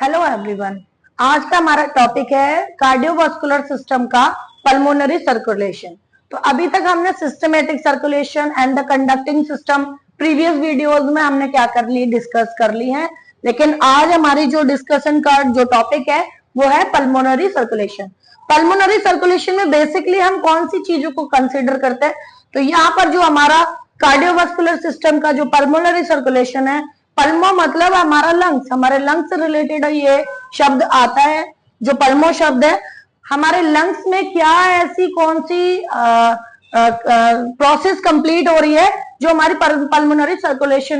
Hello everyone. आज का हमारा टॉपिक है कार्डियोवास्कुलर सिस्टम का पल्मोनरी सर्कुलेशन। तो अभी तक हमने systematic circulation and the conducting system previous videos में हमने क्या कर ली, डिस्कस कर ली है। लेकिन आज हमारी जो डिस्कशन का जो टॉपिक है वो है पल्मोनरी सर्कुलेशन। पल्मोनरी सर्कुलेशन में बेसिकली हम कौन सी चीजों को कंसिडर करते हैं? तो यहाँ पर जो हमारा कार्डियोवास्कुलर सिस्टम का जो पल्मोनरी सर्कुलेशन है, पल्मो मतलब हमारा लंग्स, हमारे लंग्स से रिलेटेड ये शब्द आता है। जो पल्मो शब्द है, हमारे लंग्स में क्या ऐसी कौन सी प्रोसेस कंप्लीट हो रही है जो हमारी पल्मोनरी सर्कुलेशन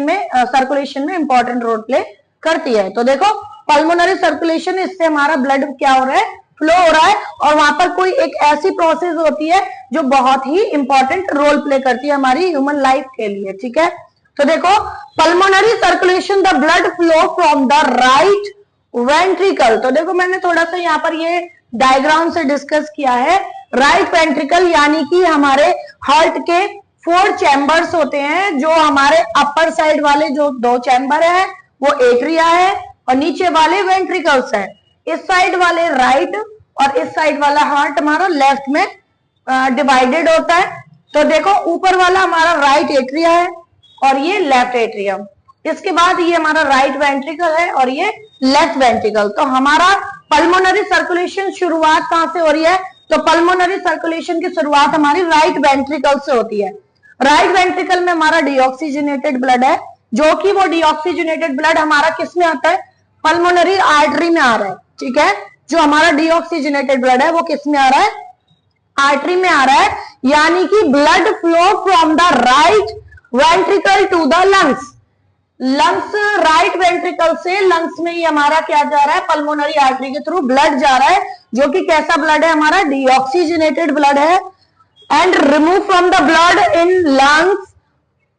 में इंपॉर्टेंट रोल प्ले करती है। तो देखो, पल्मोनरी सर्कुलेशन, इससे हमारा ब्लड क्या हो रहा है, फ्लो हो रहा है, और वहां पर कोई एक ऐसी प्रोसेस होती है जो बहुत ही इंपॉर्टेंट रोल प्ले करती है हमारी ह्यूमन लाइफ के लिए। ठीक है, तो देखो, pulmonary circulation, the blood flow from the right ventricle. तो देखो, मैंने थोड़ा सा यहाँ पर ये डायग्राम से डिस्कस किया है। राइट वेंट्रिकल यानी कि हमारे हार्ट के 4 चैम्बर्स होते हैं। जो हमारे अपर साइड वाले जो 2 चैम्बर है वो एट्रिया है, और नीचे वाले वेंट्रिकल्स है। इस साइड वाले राइट और इस साइड वाला हार्ट हमारा लेफ्ट में डिवाइडेड होता है। तो देखो, ऊपर वाला हमारा राइट एट्रिया है और ये लेफ्ट एट्रियम। इसके बाद ये हमारा राइट वेंट्रिकल है और ये लेफ्ट वेंट्रिकल। तो हमारा पल्मोनरी सर्कुलेशन शुरुआत कहां से हो रही है? तो पल्मोनरी सर्कुलेशन की शुरुआत हमारी राइट वेंट्रिकल से होती है। राइट वेंट्रिकल में हमारा डीऑक्सीजनेटेड ब्लड है, जो कि वो डीऑक्सीजनेटेड ब्लड हमारा किस में आता है? पल्मोनरी आर्टरी में आ रहा है। ठीक है, जो हमारा डीऑक्सीजनेटेड ब्लड है वो किस में आ रहा है? आर्टरी में आ रहा है। यानी कि blood flow from the right ventricle to the lungs. Lungs, right ventricle से लंग्स में ही हमारा क्या जा रहा है? पल्मोनरी आर्टरी के थ्रू ब्लड जा रहा है, जो कि कैसा ब्लड है? हमारा डीऑक्सीजनेटेड ब्लड है। And remove from the blood in lungs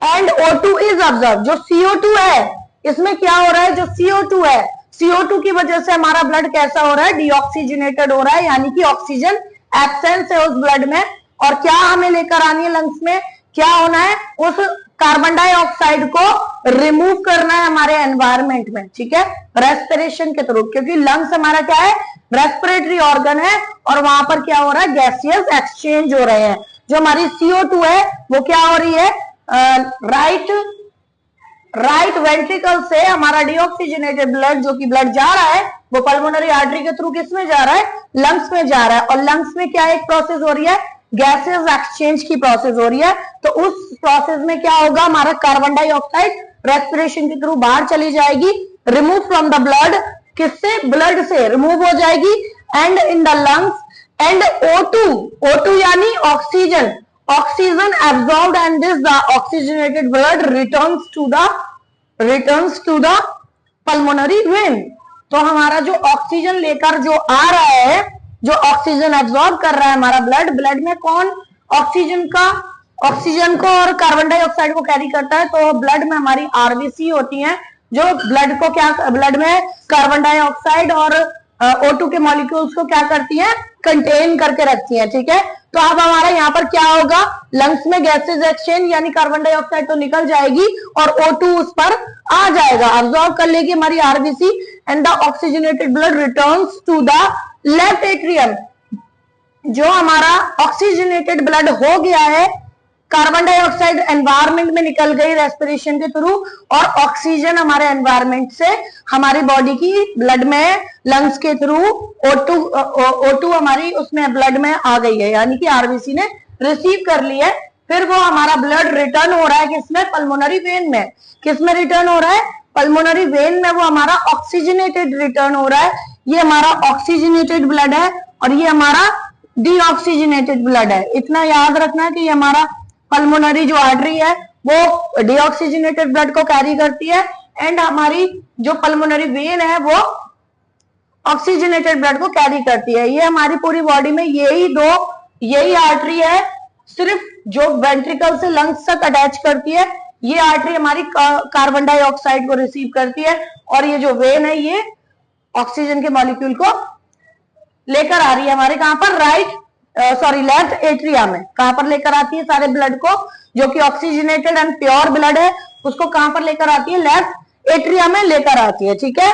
and O2 is observe. जो CO2 है, इसमें क्या हो रहा है? जो CO2 है, CO2 की वजह से हमारा ब्लड कैसा हो रहा है? डीऑक्सीजनेटेड हो रहा है, यानी कि ऑक्सीजन एब्सेंस है उस ब्लड में। और क्या हमें लेकर आनी है लंग्स में? क्या होना है? उस कार्बन डाइऑक्साइड को रिमूव करना है हमारे एनवायरमेंट में। ठीक है, रेस्पिरेशन के थ्रू, क्योंकि लंग्स हमारा क्या है? रेस्पिरेटरी ऑर्गन है, और वहां पर क्या हो रहा है? गैसियस एक्सचेंज हो रहे हैं। जो हमारी CO2 है वो क्या हो रही है? राइट वेंट्रिकल से हमारा डीऑक्सीजनेटेड ब्लड, जो कि ब्लड जा रहा है, वो पल्मोनरी आर्टरी के थ्रू किस में जा रहा है? लंग्स में जा रहा है। और लंग्स में क्या एक प्रोसेस हो रही है? गैसेस एक्सचेंज की प्रोसेस हो रही है। तो उस प्रोसेस में क्या होगा? हमारा कार्बन डाइऑक्साइड रेस्पिरेशन के थ्रू बाहर चली जाएगी, रिमूव फ्रॉम द ब्लड। किससे? ब्लड से रिमूव हो जाएगी। And in the lungs and O2 यानी oxygen, oxygen absorbed and this the oxygenated blood returns to the pulmonary vein. तो हमारा जो ऑक्सीजन लेकर जो आ रहा है, जो ऑक्सीजन एब्जॉर्ब कर रहा है हमारा ब्लड में कौन ऑक्सीजन को और कार्बन डाइऑक्साइड को कैरी करता है? तो ब्लड में हमारी RBC होती हैं, जो ब्लड को क्या, ब्लड में कार्बन डाइऑक्साइड और O2 के मॉलिक्यूल्स को क्या करती हैं? कंटेन करके रखती हैं। ठीक है, तो अब हमारा यहाँ पर क्या होगा? लंग्स में गैसेज एक्सचेंज, यानी कार्बन डाइऑक्साइड तो निकल जाएगी और O2 उस पर आ जाएगा, अब्सॉर्ब कर लेगी हमारी RBC, and the oxygenated blood returns to the left atrium. जो हमारा ऑक्सीजनेटेड ब्लड हो गया है, कार्बन डाइऑक्साइड एनवायरमेंट में निकल गई रेस्पिरेशन के थ्रू, और ऑक्सीजन हमारे एनवायरमेंट से हमारी बॉडी की ब्लड में लंग्स के थ्रू O2 हमारी उसमें ब्लड में आ गई है, यानी कि RBC ने रिसीव कर ली है। फिर वो हमारा ब्लड रिटर्न हो रहा है किसमें? पल्मोनरी वेन में। किसमें रिटर्न हो रहा है? पल्मोनरी वेन में वो हमारा ऑक्सीजनेटेड रिटर्न हो रहा है। ये हमारा ऑक्सीजनेटेड ब्लड है और ये हमारा डीऑक्सीजनेटेड ब्लड है। इतना याद रखना है कि ये हमारा पल्मोनरी जो आर्टरी है वो डीऑक्सीजनेटेड ब्लड को कैरी करती है, एंड हमारी जो पल्मोनरी वेन है वो ऑक्सीजनेटेड ब्लड को कैरी करती है। ये हमारी पूरी बॉडी में यही आर्टरी है, सिर्फ जो वेंट्रिकल से लंग्स तक अटैच करती है। ये आर्टरी हमारी कार्बन डाइऑक्साइड को रिसीव करती है, और ये जो वेन है ये ऑक्सीजन के मॉलिक्यूल को लेकर आ रही है हमारे कहां पर? लेफ्ट एट्रिया में। कहां पर लेकर आती है सारे ब्लड को? जो कि ऑक्सीजनेटेड एंड प्योर ब्लड है, उसको कहां पर लेकर आती है? लेफ्ट एट्रिया में लेकर आती है। ठीक है,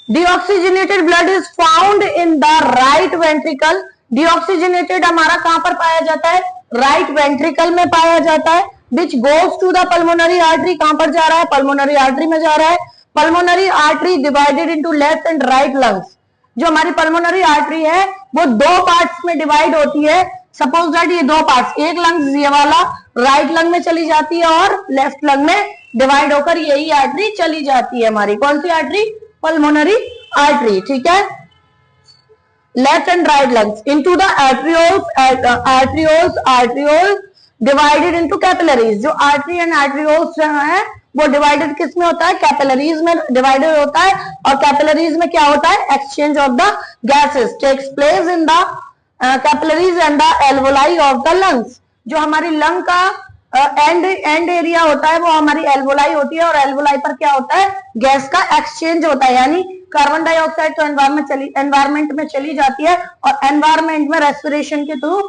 deoxygenated blood is found in the right ventricle. Deoxygenated हमारा कहां पर पाया जाता है? राइट वेंट्रिकल में पाया जाता है। Which goes to the pulmonary artery, कहां पर जा रहा है? पल्मोनरी आर्टरी में जा रहा है। Pulmonary artery divided into left and right lungs. जो हमारी पल्मोनरी आर्टरी है वो दो पार्ट्स में डिवाइड होती है। सपोज दैट ये दो पार्ट्स, एक लंग ये वाला राइट लंग में चली जाती है और लेफ्ट लंग में डिवाइड होकर यही आर्टरी चली जाती है हमारी। कौन सी आर्टरी? पल्मोनरी आर्टरी, ठीक है। Left and right lungs into the arterioles divided into capillaries. जो आर्टरी एंड आर्ट्रियोल्स जो है वो डिवाइडेड किस में होता है? कैपिलरीज में डिवाइडेड होता है। और कैपिलरीज में क्या होता है? Exchange of the gases takes place in the capillaries and the alveoli of the lungs. जो हमारी लंग का एंड एरिया होता है वो हमारी एल्वोलाई होती है और एल्वोलाई पर क्या होता है? गैस का एक्सचेंज होता है। यानी कार्बन डाइऑक्साइड तो एनवायरमेंट में चली जाती है और एनवायरमेंट में रेस्पिरेशन के थ्रू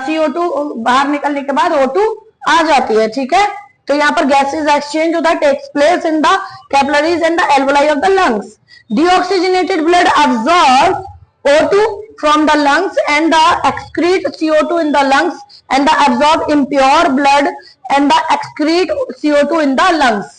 CO2 बाहर निकलने के बाद O2 आ जाती है, ठीक है। तो यहाँ पर गैसेज एक्सचेंज होता है, takes place in the capillaries and the alveoli of the lungs. Deoxygenated blood absorb O2 from the lungs and the excrete CO2 in the lungs and the absorb impure blood and the excrete CO2 in the lungs।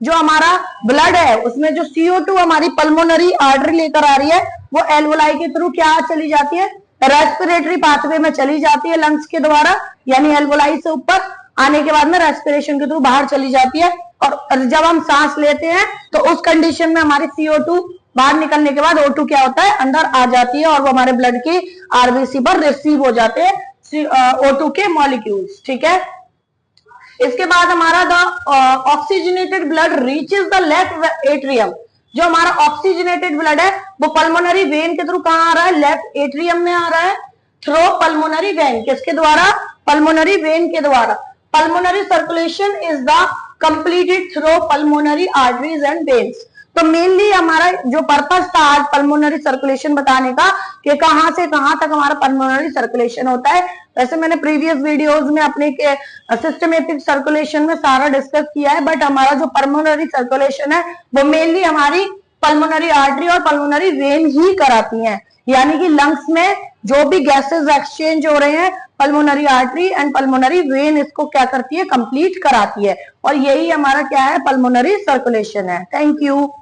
जो हमारा blood है उसमें जो CO2 हमारी pulmonary artery लेकर आ रही है वो एल्वोलाई के थ्रू क्या चली जाती है? रेस्पिरेटरी पाथवे में चली जाती है लंग्स के द्वारा। यानी एल्वोलाई से ऊपर आने के बाद में रेस्पिरेशन के थ्रू बाहर चली जाती है और जब हम सांस लेते हैं तो उस कंडीशन में हमारी CO2 बाहर निकलने के बाद O2 क्या होता है? अंदर आ जाती है और वो हमारे ब्लड की आरबीसी पर रिसीव हो जाते हैं O2 के मॉलिक्यूल्स, ठीक है। इसके बाद हमारा the oxygenated blood reaches the left atrium. जो हमारा ऑक्सीजनेटेड ब्लड है वो पल्मोनरी वेन के थ्रू कहां आ रहा है? लेफ्ट एट्रियम में आ रहा है थ्रू पल्मोनरी वेन। किसके द्वारा? पल्मोनरी वेन के द्वारा। Pulmonary circulation is the completed through pulmonary arteries and veins. तो मेनली हमारा जो पर्पस था आज पल्मोनरी सर्कुलेशन बताने का कि कहां से कहां तक हमारा पल्मोनरी सर्कुलेशन होता है। वैसे मैंने प्रीवियस वीडियोस में अपने सिस्टमेटिक सर्कुलेशन में सारा डिस्कस किया है, बट हमारा जो पल्मोनरी सर्कुलेशन है वो मेनली हमारी पल्मोनरी आर्टरी और पल्मोनरी वेन ही कराती हैं। यानी कि लंग्स में जो भी गैसेस एक्सचेंज हो रहे हैं pulmonary artery and pulmonary vein इसको क्या करती है? कंप्लीट कराती है। और यही हमारा क्या है? पल्मोनरी सर्कुलेशन है। Thank you.